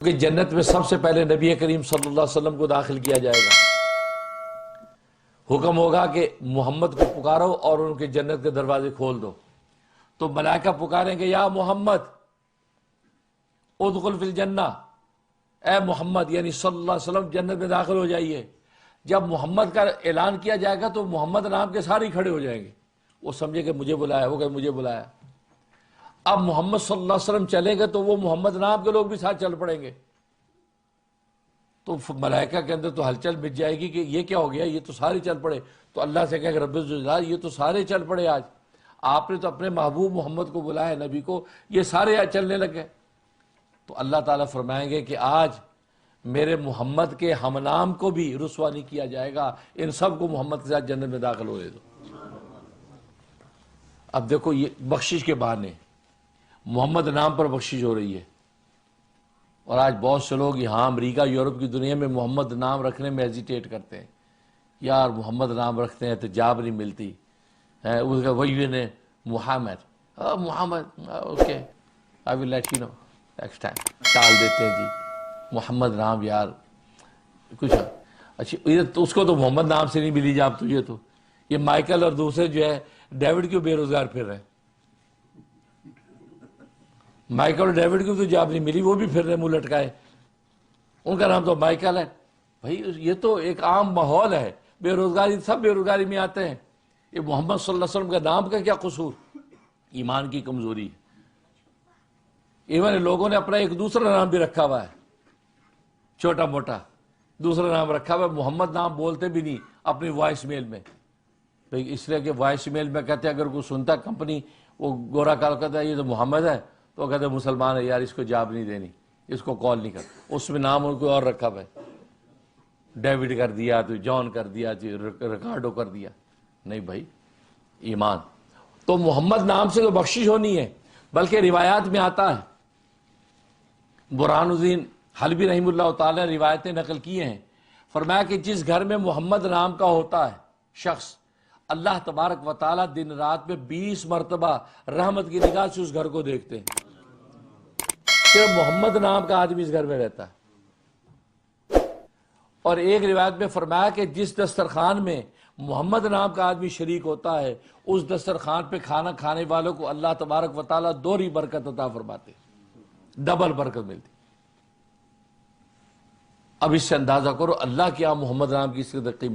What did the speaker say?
کہ جنت میں سب سے پہلے نبی کریم صلی اللہ علیہ وسلم کو داخل کیا جائے گا۔ حکم ہوگا کہ محمد کو پکارو اور ان کے جنت کے دروازے کھول دو، تو ملائکہ پکاریں گے یا محمد ادخل فی الجنہ، اے محمد یعنی صلی اللہ علیہ وسلم جنت میں داخل ہو جائیے۔ جب محمد کا اعلان کیا جائے گا تو محمد نام کے سارے کھڑے ہو جائیں گے، وہ سمجھے کہ مجھے بلایا، وہ کہ مجھے بلایا۔ اب محمد صلی اللہ علیہ وسلم چلیں گے تو وہ محمد نام کے لوگ بھی ساتھ چل پڑیں گے، تو ملائکہ کے اندر تو ہلچل مچ جائے گی کہ یہ کیا ہو گیا، یہ تو سارے چل پڑے۔ تو اللہ سے کہے کہ رب الجلال یہ تو سارے چل پڑے، آج آپ نے تو اپنے محبوب محمد کو بلایا، نبی کو، یہ سارے آج چلنے لگے۔ تو اللہ تعالیٰ فرمائیں گے کہ آج میرے محمد کے ہم نام کو بھی رسوا نہیں کیا جائے گا، ان سب کو محمد کے ساتھ جنت میں داخل ہوئے دو۔ اب دیکھو یہ بخشش کے بہانے محمد نام پر بخشش ہو رہی ہے، اور آج بہت سے لوگ یہاں امریکہ یورپ کی دنیا میں محمد نام رکھنے میں ہیزیٹیٹ کرتے ہیں، یار محمد نام رکھتے ہیں تو جاب نہیں ملتی ہے، اس کا وہی نے Muhammad okay I will let you know next time, ٹال دیتے ہیں جی محمد نام یار کچھ اچھی، تو اس کو تو محمد نام سے نہیں ملی جاب، تجھے تو یہ مائیکل اور دوسرے جو ہے ڈیوڈ کیوں بے روزگار پھر رہے ہیں؟ مائیکل اور ڈیوڈ کو تو جاب نہیں ملی، وہ بھی پھر رہے منہ لٹکائے، ان کا نام تو مائیکل ہے۔ بھائی یہ تو ایک عام ماحول ہے، بے روزگاری، سب بے روزگاری میں آتے ہیں، یہ محمد صلی اللہ علیہ وسلم کا نام کا کیا قصور؟ ایمان کی کمزوری۔ ایون لوگوں نے اپنا ایک دوسرا نام بھی رکھا ہوا ہے، چھوٹا موٹا دوسرا نام رکھا ہوا ہے، محمد نام بولتے بھی نہیں اپنی وائس میل میں، بھائی اس لیے کہ وائس میل میں کہتے ہیں اگر کوئی سنتا کمپنی وہ گورا کال کرتا ہے یہ تو محمد ہے، تو کہتے ہیں مسلمان ہے یار، اس کو جاب نہیں دینی، اس کو کال نہیں کرتا، اس میں نام ان کو اور رکھا ہوا ہے، ڈیوڈ کر دیا تو جان کر دیا تو ریکارڈو کر دیا۔ نہیں بھائی، ایمان تو محمد نام سے تو بخشش ہونی ہے، بلکہ روایات میں آتا ہے، برہان الدین حلبی رحمہ اللہ تعالی روایتیں نقل کی ہیں، فرمایا کہ جس گھر میں محمد نام کا ہوتا ہے شخص، اللہ تبارک و تعالی دن رات میں 20 مرتبہ رحمت کی نگاہ سے اس گھر کو دیکھتے ہیں، صرف محمد نام کا آدمی اس گھر میں رہتا ہے۔ اور ایک روایت میں فرمایا کہ جس دسترخوان میں محمد نام کا آدمی شریک ہوتا ہے اس دسترخوان پہ کھانا کھانے والوں کو اللہ تبارک و تعالی دوہری برکت عطا فرماتے، ڈبل برکت ملتی۔ اب اس سے اندازہ کرو اللہ کیا محمد نام کی اس قدر قیمت